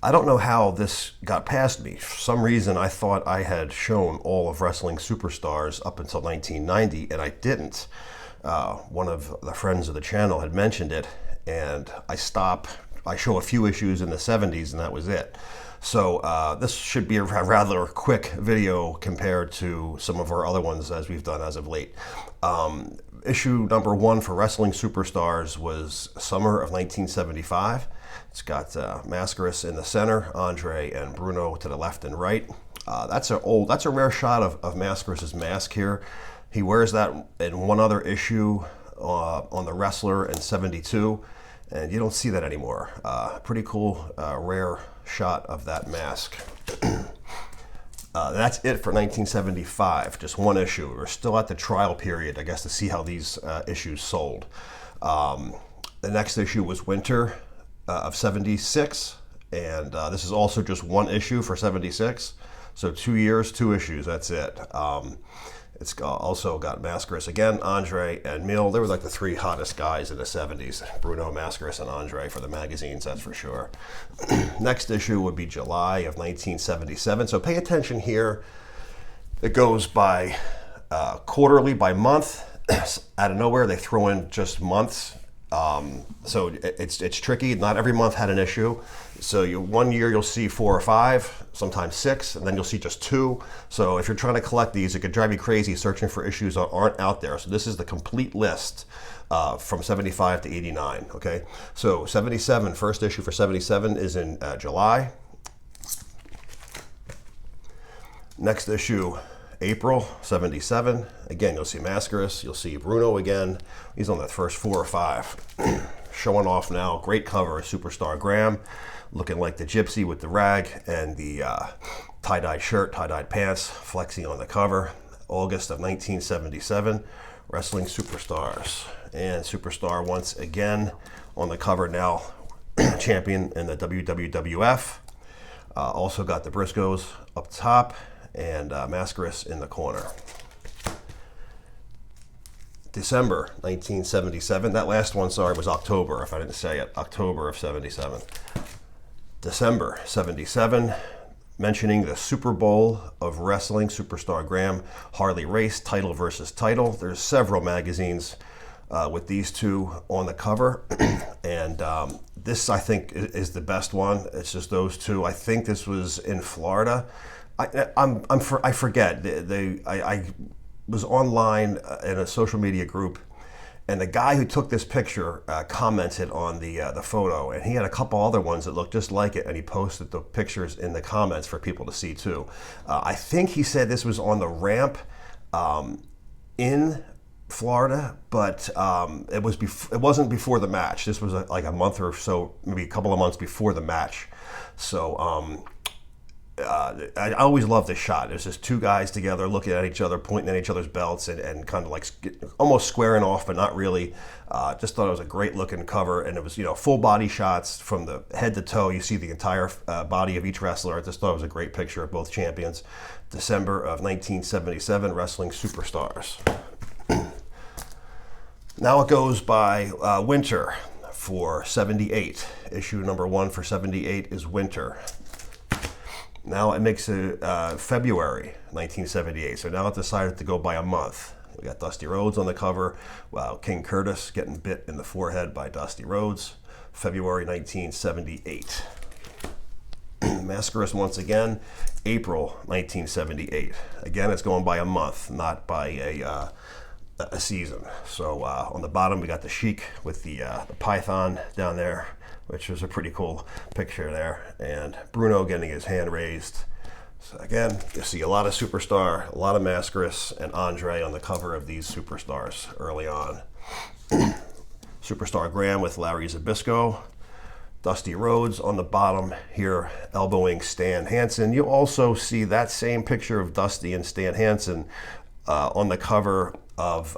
I don't know how this got past me. For some reason, I thought I had shown all of Wrestling Superstars up until 1990, and I didn't. One of the friends of the channel had mentioned it, and I stopped. I show a few issues in the 70s, and that was it. So this should be a rather quick video compared to some of our other ones as we've done as of late. Issue number 1 for Wrestling Superstars was summer of 1975. It's got Mascaras in the center, Andre and Bruno to the left and right. That's a rare shot of Mascaras' mask here. He wears that in one other issue on The Wrestler in 72, and you don't see that anymore. Pretty cool, rare shot of that mask. That's it for 1975, just one issue. We're still at the trial period, I guess, to see how these issues sold. The next issue was Winter of 76, and this is also just one issue for 76. So 2 years, 2 issues, that's it. It's also got Mascaras again, Andre, and Mil. They were like the 3 hottest guys in the 70s. Bruno, Mascaras, and Andre for the magazines, that's for sure. Next issue would be July of 1977. So pay attention here. It goes by quarterly, by month. Out of nowhere, they throw in just months. So it's tricky. Not every month had an issue. So 1 year you'll see 4 or 5, sometimes 6, and then you'll see just 2. So if you're trying to collect these, it could drive you crazy searching for issues that aren't out there. So this is the complete list from 75 to 89. Okay, so 77, first issue for 77 is in July. Next issue, April 77. Again, you'll see Mascaras, you'll see Bruno again. He's on the first 4 or 5. Showing off now, great cover, Superstar Graham, looking like the gypsy with the rag and the tie-dyed shirt, tie-dyed pants, flexing on the cover. August of 1977, Wrestling Superstars. And Superstar once again on the cover now, champion in the WWF. Also got the Briscoes up top, and Mascaras in the corner. December 1977. That last one, sorry, was October, if I didn't say it. October of 77. December 77, mentioning the Super Bowl of Wrestling, Superstar Graham, Harley Race, title versus title. There's several magazines with these two on the cover. And this, I think, is the best one. It's just those two. I think this was in Florida. I forget. I was online in a social media group, and the guy who took this picture commented on the photo, and he had a couple other ones that looked just like it, and he posted the pictures in the comments for people to see too. I think he said this was on the ramp in Florida, but it wasn't before the match. This was like a month or so, maybe a couple of months before the match. So I always love this shot. There's just 2 guys together looking at each other, pointing at each other's belts, and kind of like almost squaring off, but not really. Just thought it was a great looking cover, and it was, full body shots from the head to toe. You see the entire body of each wrestler. I just thought it was a great picture of both champions. December of 1977, Wrestling Superstars. Now it goes by winter for 78. Issue number 1 for 78 is Winter. Now it makes it February 1978. So now it decided to go by a month. We got Dusty Rhodes on the cover. Wow, King Curtis getting bit in the forehead by Dusty Rhodes. February 1978. Mascaras once again, April 1978. Again, it's going by a month, not by a season. So on the bottom we got the Sheik with the python down there, which was a pretty cool picture there, and Bruno getting his hand raised. So again, you see a lot of Superstar, a lot of Mascaras, and Andre on the cover of these Superstars early on. Superstar Graham with Larry Zbyszko. Dusty Rhodes on the bottom here, elbowing Stan Hansen. You also see that same picture of Dusty and Stan Hansen on the cover of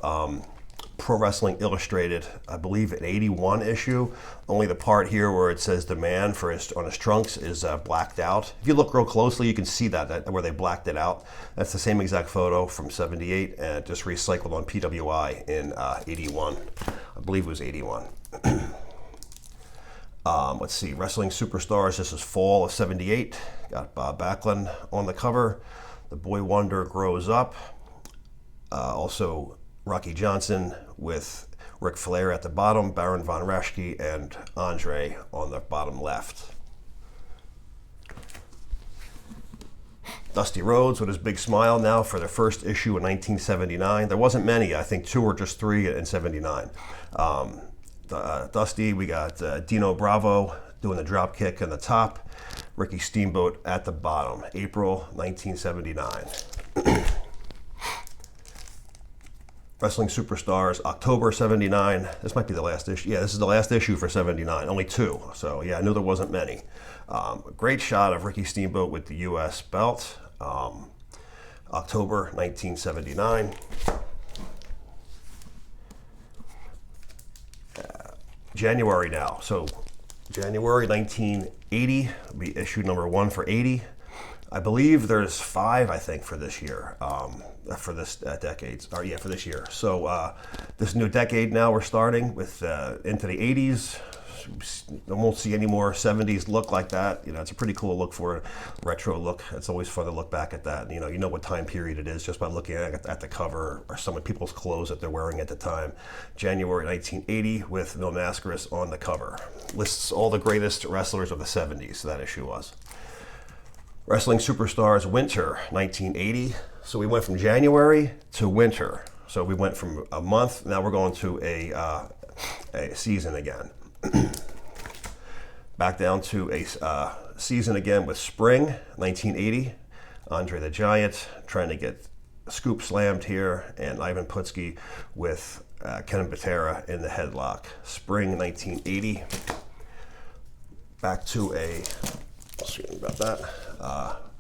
Pro Wrestling Illustrated, I believe an 81 issue. Only the part here where it says the man on his trunks is blacked out. If you look real closely, you can see that where they blacked it out. That's the same exact photo from 78 and just recycled on PWI in 81. I believe it was 81. Let's see, Wrestling Superstars. This is fall of '78. Got Bob Backlund on the cover. The Boy Wonder grows up. Also, Rocky Johnson with Ric Flair at the bottom, Baron von Raschke, and Andre on the bottom left. Dusty Rhodes with his big smile now for their first issue in 1979. There wasn't many, I think 2 or just 3 in '79. Dusty, we got Dino Bravo doing the drop kick on the top, Ricky Steamboat at the bottom, April 1979. Wrestling Superstars, October '79. This might be the last issue. Yeah, this is the last issue for '79. Only 2. So yeah, I knew there wasn't many. A great shot of Ricky Steamboat with the U.S. belt. October 1979. January now. So January 1980 will be issue number 1 for '80. I believe there's 5, I think, for this year, for this decade, or yeah, for this year. So this new decade now we're starting with into the '80s. I won't see any more '70s look like that. You know, it's a pretty cool look for a retro look. It's always fun to look back at that. You know what time period it is just by looking at the cover or some of people's clothes that they're wearing at the time. January 1980 with Mil Mascaras on the cover. Lists all the greatest wrestlers of the '70s, that issue was. Wrestling Superstars Winter 1980. So we went from January to winter. So we went from a month, now we're going to a season again. Back down to a season again with spring 1980. Andre the Giant trying to get scoop slammed here, and Ivan Putski with Ken Patera in the headlock. Spring 1980. Back to let's see about that.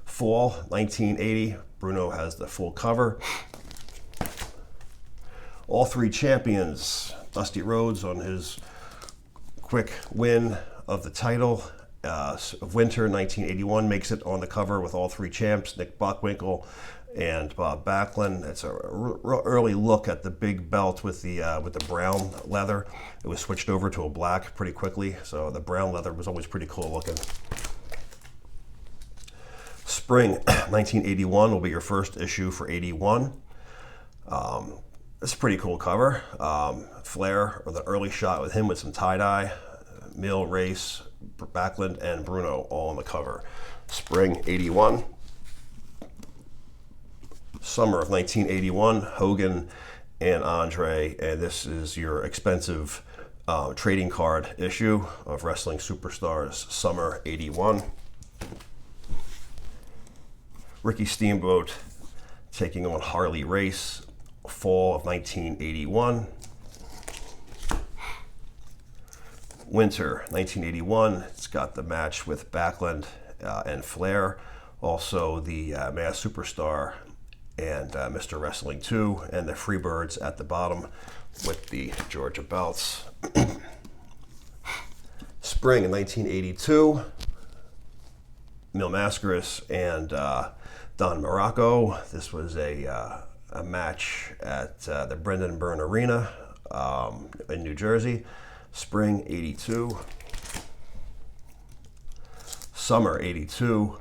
Fall 1980. Bruno has the full cover. All 3 champions. Dusty Rhodes on his quick win of the title of Winter 1981 makes it on the cover with all 3 champs, Nick Bockwinkel and Bob Backlund. It's a early look at the big belt with the brown leather. It was switched over to a black pretty quickly, so the brown leather was always pretty cool looking. Spring 1981 will be your first issue for '81. It's a pretty cool cover. Flair, or the early shot with him with some tie-dye. Mil, Race, Backlund, and Bruno all on the cover. Spring '81. Summer of 1981, Hogan and Andre, and this is your expensive trading card issue of Wrestling Superstars Summer '81. Ricky Steamboat taking on Harley Race, fall of 1981. Winter 1981, it's got the match with Backlund and Flair, also the Masked Superstar and Mr. Wrestling 2, and the Freebirds at the bottom with the Georgia belts. Spring in 1982, Mil Mascaras and Don Morocco. This was a match at the Brendan Byrne Arena in New Jersey. Spring '82. Summer '82.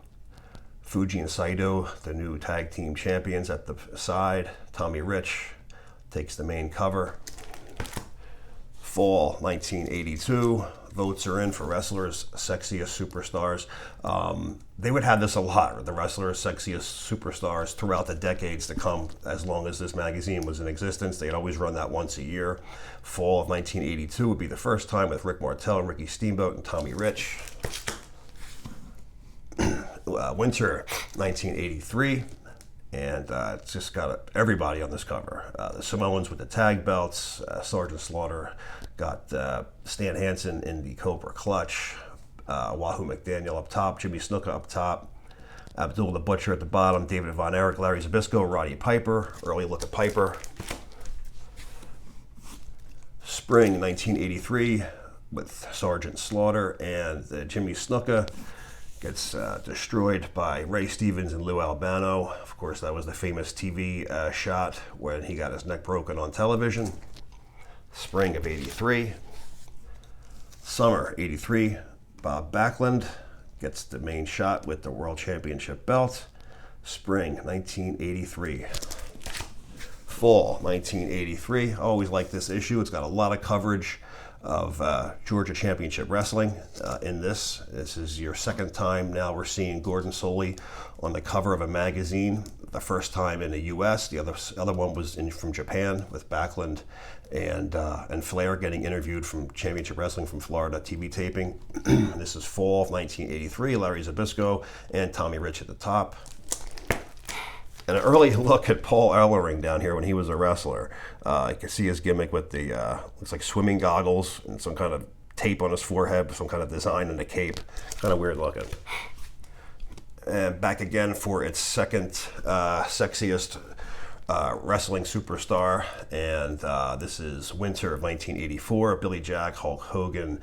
Fuji and Saito, the new tag team champions at the side. Tommy Rich takes the main cover. Fall 1982. Votes are in for Wrestlers' Sexiest Superstars. They would have this a lot, the Wrestlers' Sexiest Superstars, throughout the decades to come, as long as this magazine was in existence. They'd always run that once a year. Fall of 1982 would be the first time with Rick Martel, Ricky Steamboat, and Tommy Rich. Winter 1983, and it's just got everybody on this cover. The Samoans with the tag belts, Sergeant Slaughter got Stan Hansen in the Cobra Clutch, Wahoo McDaniel up top, Jimmy Snuka up top, Abdul the Butcher at the bottom, David Von Erich, Larry Zbyszko, Roddy Piper, early look at Piper. Spring 1983 with Sergeant Slaughter and Jimmy Snuka gets destroyed by Ray Stevens and Lou Albano. Of course, that was the famous TV shot when he got his neck broken on television. Spring of '83. Summer 83, Bob Backlund gets the main shot with the World Championship belt. Spring 1983. Fall 1983. I always like this issue. It's got a lot of coverage of Georgia Championship Wrestling in this. This is your second time now we're seeing Gordon Solie on the cover of a magazine. The first time in the U.S., the other one was from Japan with Backlund and Flair getting interviewed from Championship Wrestling from Florida TV taping. This is fall of 1983. Larry Zbyszko and Tommy Rich at the top. And an early look at Paul Ellering down here when he was a wrestler. You can see his gimmick with the, looks like swimming goggles and some kind of tape on his forehead, some kind of design in the cape. Kind of weird looking. And back again for its second sexiest wrestling superstar. And this is winter of 1984. Billy Jack, Hulk Hogan,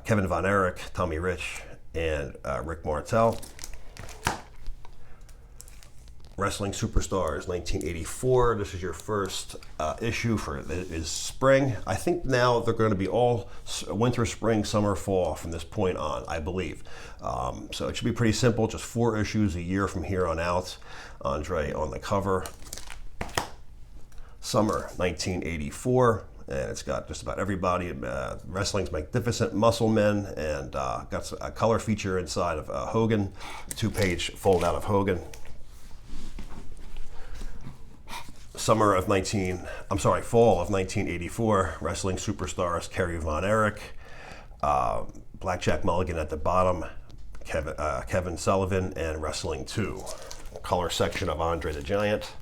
Kevin Von Erich, Tommy Rich, and Rick Martel. Wrestling Superstars 1984. This is your first issue for is spring. I think now they're going to be all winter, spring, summer, fall from this point on, I believe. So it should be pretty simple, just 4 issues a year from here on out. Andre on the cover. Summer 1984. And it's got just about everybody. Wrestling's Magnificent Muscle Men, and got a color feature inside of Hogan, 2-page fold out of Hogan. Fall of 1984, Wrestling Superstars, Kerry Von Erich, Blackjack Mulligan at the bottom, Kevin Sullivan, and Wrestling 2. Color section of Andre the Giant.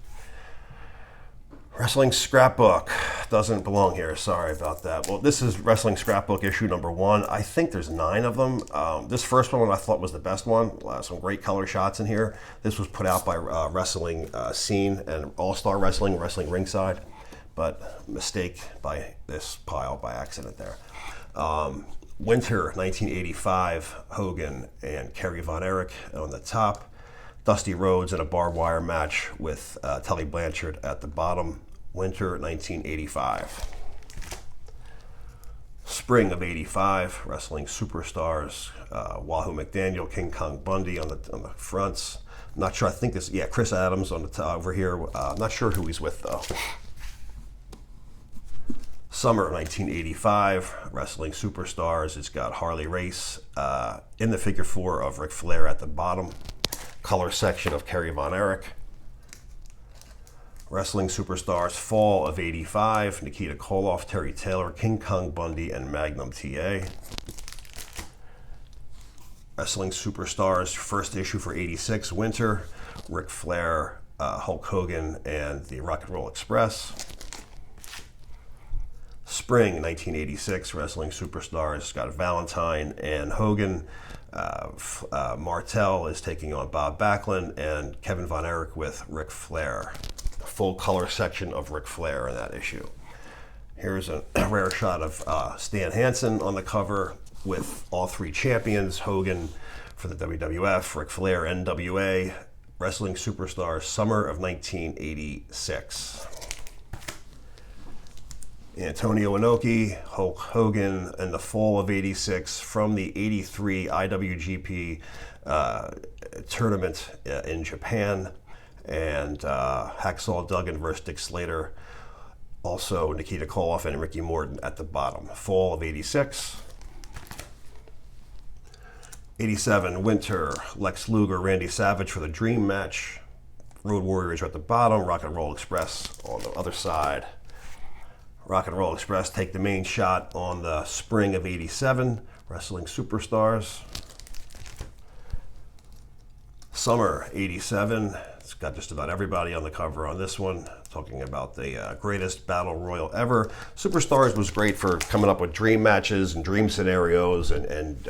Wrestling Scrapbook doesn't belong here. Sorry about that. Well, this is Wrestling Scrapbook issue number 1. I think there's 9 of them. This first one I thought was the best one. Some great color shots in here. This was put out by Wrestling Scene and All-Star Wrestling, Wrestling Ringside, but mistake by this pile by accident there. Winter 1985, Hogan and Kerry Von Erich on the top. Dusty Rhodes in a barbed wire match with Tully Blanchard at the bottom. Winter 1985. Spring of 85, Wrestling Superstars, Wahoo McDaniel, King Kong Bundy on the fronts. Not sure, I think this, Chris Adams on the over here. Not sure who he's with though. Summer of 1985, Wrestling Superstars. It's got Harley Race in the figure 4 of Ric Flair at the bottom. Color section of Kerry Von Erich. Wrestling Superstars, fall of 85, Nikita Koloff, Terry Taylor, King Kong Bundy, and Magnum TA. Wrestling Superstars, first issue for 86, winter, Ric Flair, Hulk Hogan, and the Rock and Roll Express. Spring 1986, Wrestling Superstars, Scott Valentine and Hogan. Martel is taking on Bob Backlund, and Kevin Von Erich with Ric Flair. A full color section of Ric Flair in that issue. Here's a rare shot of Stan Hansen on the cover with all 3 champions, Hogan for the WWF, Ric Flair, NWA, Wrestling Superstars, summer of 1986. Antonio Inoki, Hulk Hogan in the fall of 86 from the 83 IWGP tournament in Japan, and Hacksaw Duggan versus Dick Slater. Also Nikita Koloff and Ricky Morton at the bottom. Fall of 86. 87, winter, Lex Luger, Randy Savage for the Dream match. Road Warriors are at the bottom, Rock and Roll Express on the other side. Rock and Roll Express take the main shot on the spring of 87, Wrestling Superstars. Summer 87, it's got just about everybody on the cover on this one, talking about the greatest battle royal ever. Superstars was great for coming up with dream matches and dream scenarios and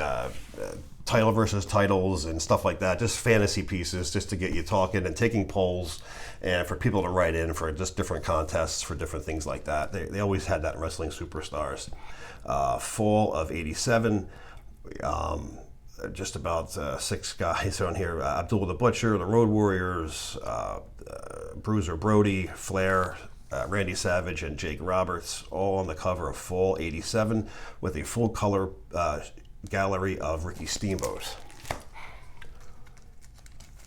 title versus titles and stuff like that, just fantasy pieces just to get you talking and taking polls and for people to write in for just different contests for different things like that. They always had that in Wrestling Superstars. Fall of 87, just about 6 guys on here. Abdul the Butcher, the Road Warriors, Bruiser Brody, Flair, Randy Savage and Jake Roberts, all on the cover of Fall '87 with a full color gallery of Ricky Steamboat.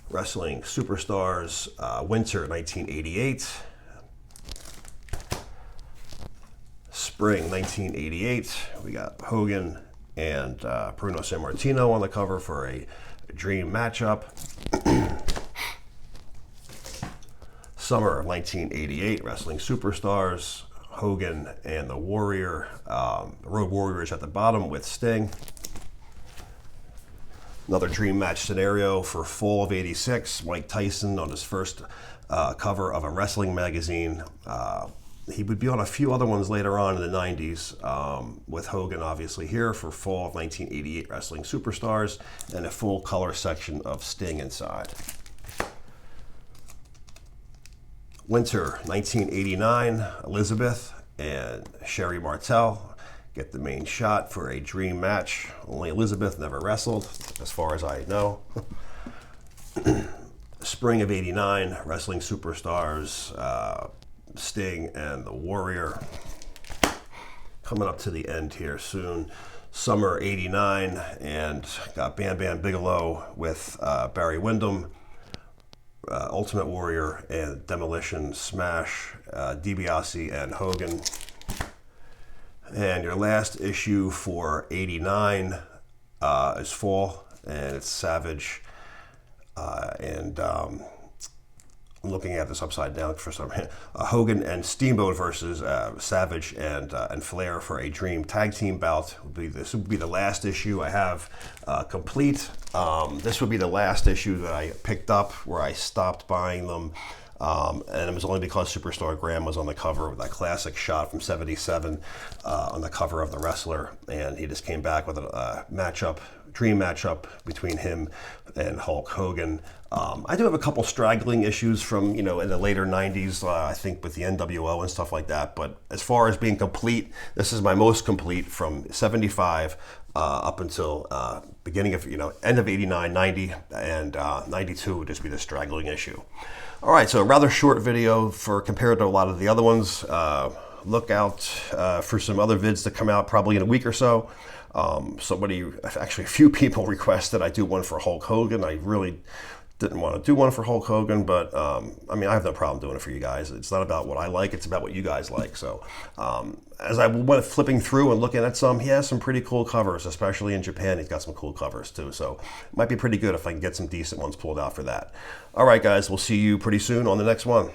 Wrestling Superstars, Winter 1988. Spring 1988, we got Hogan and Bruno Sammartino on the cover for a dream matchup. Summer of 1988, Wrestling Superstars, Hogan and the Warrior, Road Warriors at the bottom with Sting. Another dream match scenario for fall of '86, Mike Tyson on his first cover of a wrestling magazine. He would be on a few other ones later on in the '90s, with Hogan obviously here for fall of 1988 Wrestling Superstars, and a full color section of Sting inside. Winter 1989, Elizabeth and Sherry Martel get the main shot for a dream match. Only Elizabeth never wrestled, as far as I know. Spring of '89, Wrestling Superstars, Sting and the Warrior. Coming up to the end here soon. Summer '89, and got Bam Bam Bigelow with Barry Windham, Ultimate Warrior and Demolition Smash, DiBiase and Hogan. And your last issue for '89 is fall, and it's Savage and I'm looking at this upside down for some reason. Hogan and Steamboat versus Savage and Flair for a Dream Tag Team bout. This would be the last issue I have complete. This would be the last issue that I picked up where I stopped buying them. And it was only because Superstar Graham was on the cover with that classic shot from '77 on the cover of The Wrestler, and he just came back with a dream matchup between him and Hulk Hogan. I do have a couple straggling issues from, in the later '90s, I think with the NWO and stuff like that, but as far as being complete, this is my most complete from '75 up until beginning of, end of '89, '90, and '92 would just be the straggling issue. All right, so a rather short video compared to a lot of the other ones. Look out for some other vids to come out probably in a week or so. Actually a few people requested I do one for Hulk Hogan. I really didn't want to do one for Hulk Hogan, but I have no problem doing it for you guys. It's not about what I like, it's about what you guys like. So as I went flipping through and looking at some, he has some pretty cool covers, especially in Japan. He's got some cool covers too. So it might be pretty good if I can get some decent ones pulled out for that. All right, guys, we'll see you pretty soon on the next one.